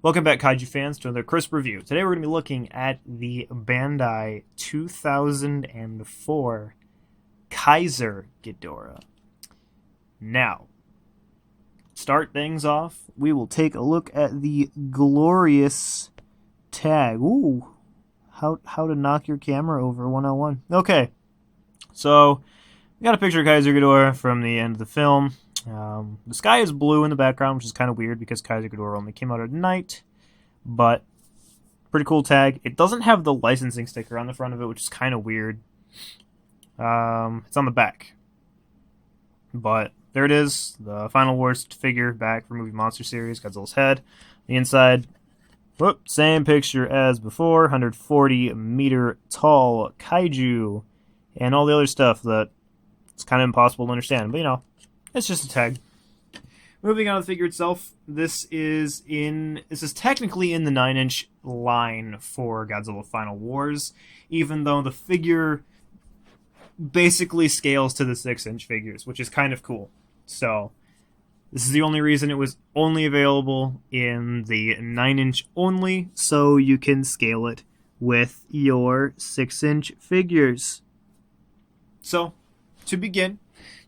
Welcome back, Kaiju fans, to another crisp review. Today we're going to be looking at the Bandai 2004 Keizer Ghidorah. Now, start things off, we will take a look at the glorious tag. Ooh, how to knock your camera over 101. Okay, so we got a picture of Keizer Ghidorah from the end of the film. The sky is blue in the background, which is kind of weird because Keizer Ghidorah only came out at night, but pretty cool tag. It doesn't have the licensing sticker on the front of it, which is kind of weird. It's on the back, but there it is, the final worst figure back from movie monster series, Godzilla's head. The inside, whoop, same picture as before, 140 meter tall kaiju, and all the other stuff that it's kind of impossible to understand, but you know, it's just a tag. Moving on to the figure itself, this is technically in the 9-inch line for Godzilla Final Wars, even though the figure basically scales to the 6-inch figures, which is kind of cool. So, this is the only reason it was only available in the 9-inch only, so you can scale it with your 6-inch figures. So, to begin,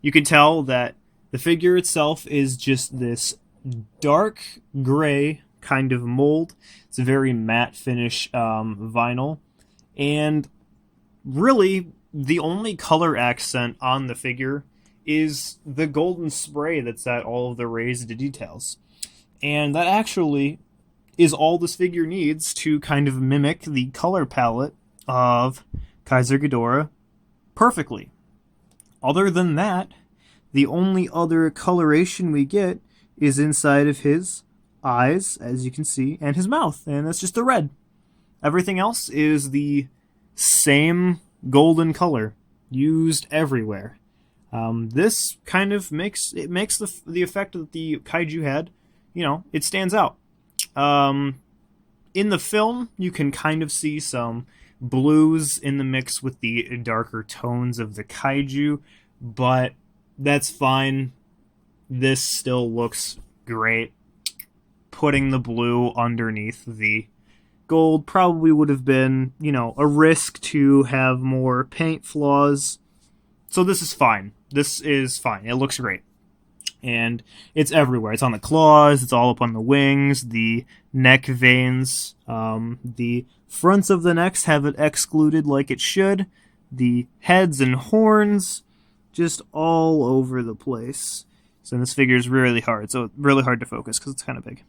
you can tell that the figure itself is just this dark gray kind of mold. It's a very matte finish vinyl. And really, the only color accent on the figure is the golden spray that's at all of the raised details. And that actually is all this figure needs to kind of mimic the color palette of Keizer Ghidorah perfectly. Other than that, the only other coloration we get is inside of his eyes, as you can see, and his mouth, and that's just the red. Everything else is the same golden color used everywhere. This kind of makes the effect that the kaiju had, you know, it stands out. In the film, you can kind of see some blues in the mix with the darker tones of the kaiju, but that's fine. This still looks great. Putting the blue underneath the gold probably would have been, you know, a risk to have more paint flaws. So this is fine. This is fine. It looks great. And it's everywhere. It's on the claws. It's all up on the wings. The neck veins. The fronts of the necks have it excluded like it should. The heads and horns just all over the place. So this figure is really hard. So really hard to focus because it's kind of big.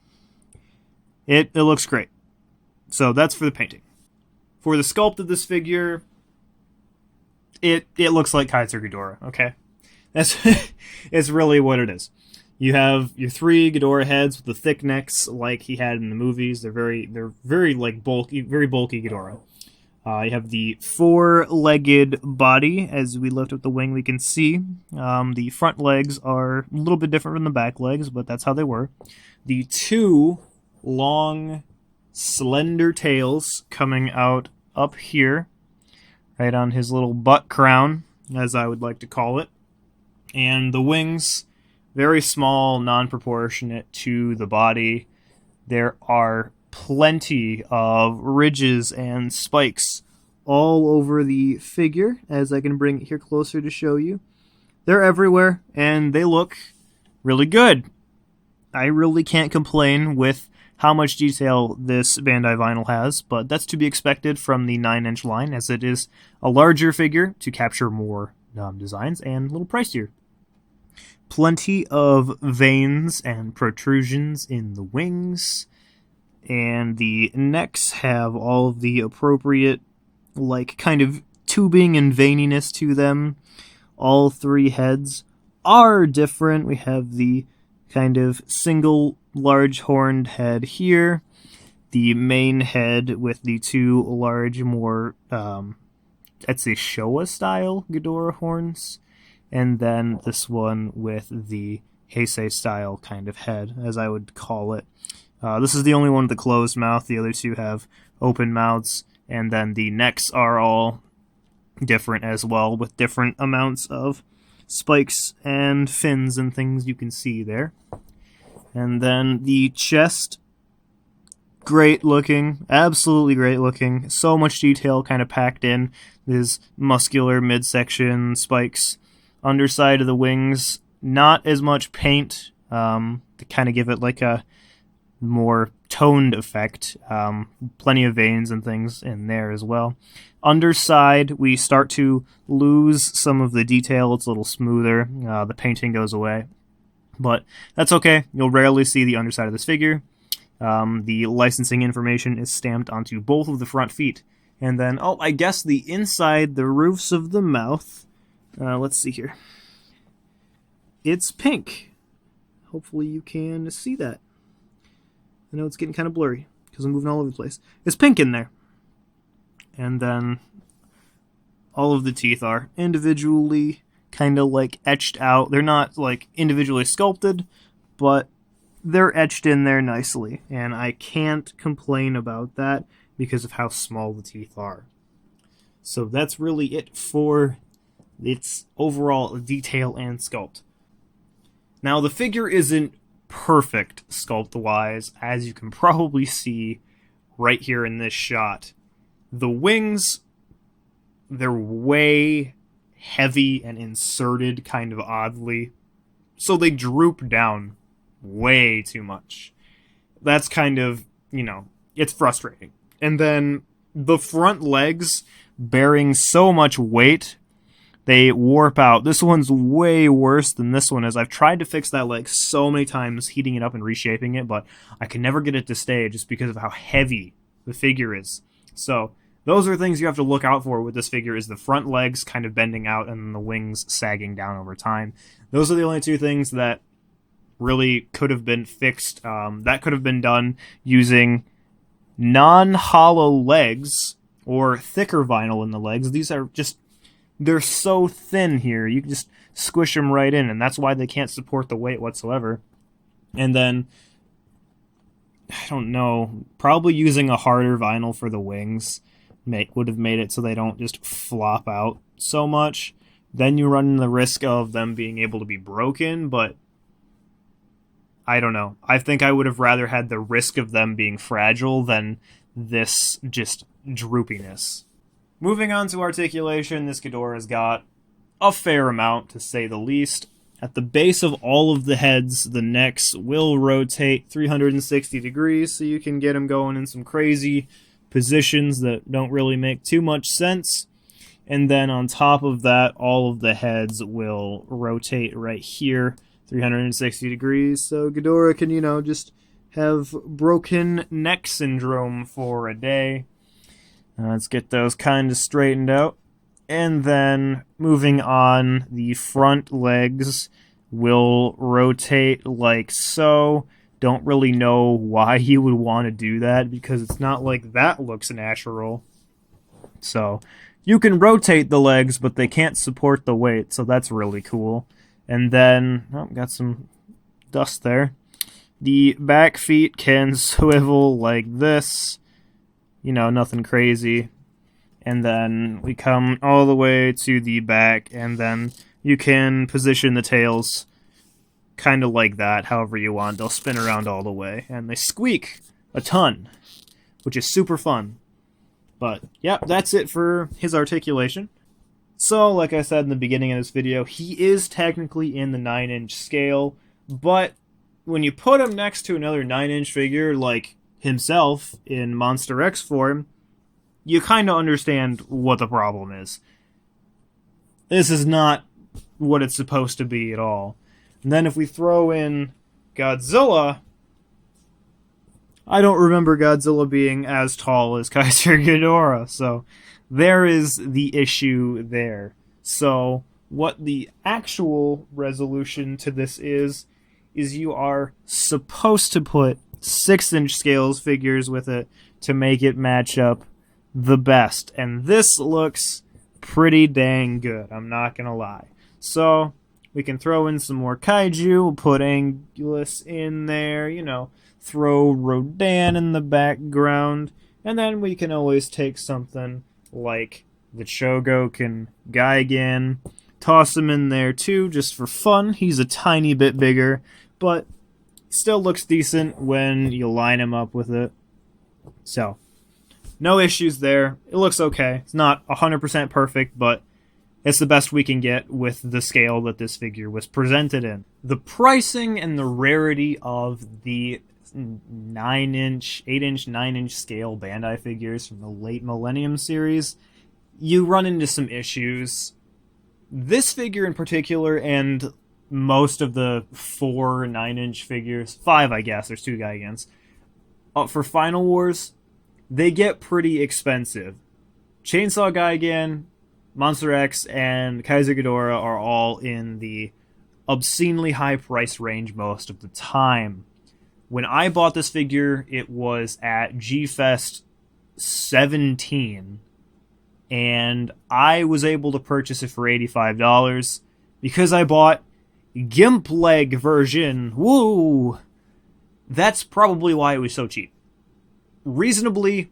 It looks great. So that's for the painting. For the sculpt of this figure, it looks like Keizer Ghidorah, okay? It's really what it is. You have your 3 Ghidorah heads with the thick necks like he had in the movies. They're very like bulky, very bulky Ghidorah. You have the 4-legged body. As we lift up the wing, we can see the front legs are a little bit different from the back legs, but that's how they were. The 2 long, slender tails coming out up here, right on his little butt crown, as I would like to call it. And the wings, very small, non-proportionate to the body. There are plenty of ridges and spikes all over the figure, as I can bring it here closer to show you. They're everywhere, and they look really good. I really can't complain with how much detail this Bandai vinyl has, but that's to be expected from the 9-inch line, as it is a larger figure to capture more designs and a little pricier. Plenty of veins and protrusions in the wings, and the necks have all of the appropriate, like, kind of tubing and veininess to them. All 3 heads are different. We have the kind of single large horned head here, the main head with the 2 large, more, I'd say Showa style Ghidorah horns, and then this one with the Heisei style kind of head, as I would call it. This is the only one with the closed mouth. The other 2 have open mouths, and then the necks are all different as well, with different amounts of spikes and fins and things you can see there. And then the chest great looking, absolutely great looking. So much detail kind of packed in. His muscular midsection spikes, underside of the wings, not as much paint to kind of give it like a more toned effect. Plenty of veins and things in there as well. Underside, we start to lose some of the detail. It's a little smoother. The painting goes away. But that's okay. You'll rarely see the underside of this figure. The licensing information is stamped onto both of the front feet. And then, oh, I guess the inside, the roofs of the mouth. Let's see here. It's pink. Hopefully you can see that. I know it's getting kind of blurry because I'm moving all over the place. It's pink in there. And then all of the teeth are individually kind of like etched out. They're not like individually sculpted, but they're etched in there nicely. And I can't complain about that because of how small the teeth are. So that's really it for its overall detail and sculpt. Now the figure isn't perfect sculpt-wise, as you can probably see right here in this shot. The wings, they're way heavy and inserted kind of oddly, so they droop down way too much. That's kind of, it's frustrating. And then the front legs, bearing so much weight, they warp out. This one's way worse than this one is. I've tried to fix that leg so many times, heating it up and reshaping it, but I can never get it to stay just because of how heavy the figure is. So those are things you have to look out for with this figure, is the front legs kind of bending out and the wings sagging down over time. Those are the only two things that really could have been fixed. That could have been done using non-hollow legs or thicker vinyl in the legs. These are just, they're so thin here. You can just squish them right in, and that's why they can't support the weight whatsoever. And then, I don't know, probably using a harder vinyl for the wings would have made it so they don't just flop out so much. Then you run the risk of them being able to be broken, but I don't know. I think I would have rather had the risk of them being fragile than this just droopiness. Moving on to articulation, this Ghidorah's got a fair amount, to say the least. At the base of all of the heads, the necks will rotate 360 degrees, so you can get them going in some crazy positions that don't really make too much sense. And then on top of that, all of the heads will rotate right here 360 degrees, so Ghidorah can, just have broken neck syndrome for a day. Let's get those kind of straightened out. And then moving on, the front legs will rotate like so. Don't really know why you would want to do that, because it's not like that looks natural. So you can rotate the legs, but they can't support the weight, so that's really cool. And then, got some dust there. The back feet can swivel like this. Nothing crazy. And then we come all the way to the back, and then you can position the tails kind of like that, however you want. They'll spin around all the way, and they squeak a ton, which is super fun. But, yeah, that's it for his articulation. So, like I said in the beginning of this video, he is technically in the 9-inch scale, but when you put him next to another 9-inch figure like himself in Monster X form, you kind of understand what the problem is. This is not what it's supposed to be at all. And then if we throw in Godzilla, I don't remember Godzilla being as tall as Keizer Ghidorah, so there is the issue there. So what the actual resolution to this is you are supposed to put 6-inch scales figures with it to make it match up the best. And this looks pretty dang good, I'm not gonna lie. So we can throw in some more kaiju, we'll put Angulus in there, throw Rodan in the background, and then we can always take something like the Chogokin Gigan, toss him in there too, just for fun. He's a tiny bit bigger, but still looks decent when you line him up with it. So, no issues there. It looks okay. It's not 100% perfect, but it's the best we can get with the scale that this figure was presented in. The pricing and the rarity of the 9-inch, 8-inch, 9-inch scale Bandai figures from the late Millennium series, you run into some issues. This figure in particular, and most of the 4 9-inch figures, 5 I guess, there's 2 Gigants, for Final Wars, they get pretty expensive. Chainsaw Gigan, Monster X, and Keizer Ghidorah are all in the obscenely high price range most of the time. When I bought this figure, it was at G-Fest 17, and I was able to purchase it for $85 because I bought Gimp Leg version. Woo! That's probably why it was so cheap. Reasonably,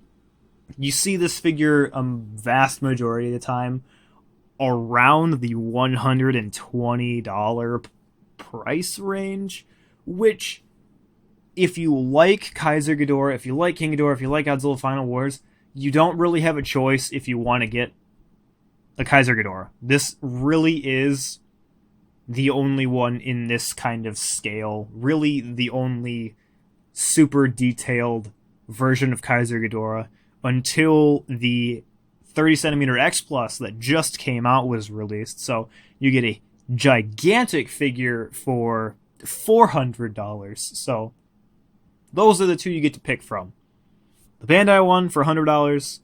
you see this figure a vast majority of the time around the $120 price range, which, if you like Keizer Ghidorah, if you like King Ghidorah, if you like Godzilla Final Wars, you don't really have a choice if you want to get a Keizer Ghidorah. This really is the only one in this kind of scale, really the only super detailed version of Keizer Ghidorah until the 30cm X Plus that just came out was released. So you get a gigantic figure for $400. So those are the two you get to pick from. The Bandai one for $100,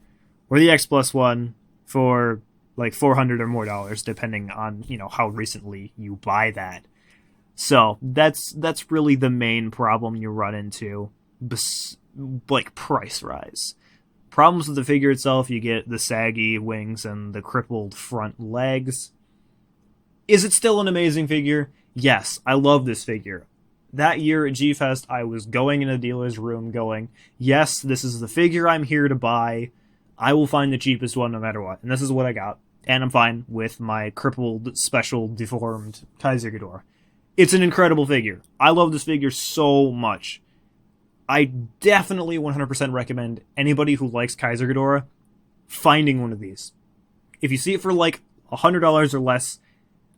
or the X Plus one for like $400 or more dollars, depending on, you know, how recently you buy that. So that's really the main problem you run into, like price rise. Problems with the figure itself, you get the saggy wings and the crippled front legs. Is it still an amazing figure? Yes, I love this figure. That year at G-Fest, I was going in a dealer's room going, yes, this is the figure I'm here to buy. I will find the cheapest one no matter what. And this is what I got. And I'm fine with my crippled, special, deformed Keizer Ghidorah. It's an incredible figure. I love this figure so much. I definitely 100% recommend anybody who likes Keizer Ghidorah finding one of these. If you see it for like $100 or less,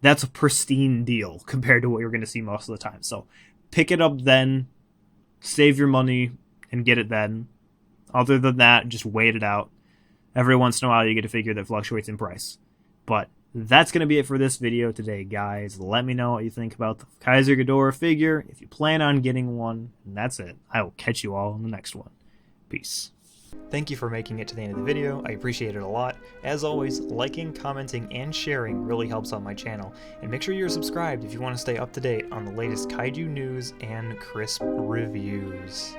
that's a pristine deal compared to what you're going to see most of the time. So pick it up then, save your money, and get it then. Other than that, just wait it out. Every once in a while you get a figure that fluctuates in price. But that's going to be it for this video today, guys. Let me know what you think about the Keizer Ghidorah figure, if you plan on getting one, and that's it. I will catch you all in the next one. Peace. Thank you for making it to the end of the video. I appreciate it a lot. As always, liking, commenting, and sharing really helps out my channel. And make sure you're subscribed if you want to stay up to date on the latest kaiju news and crisp reviews.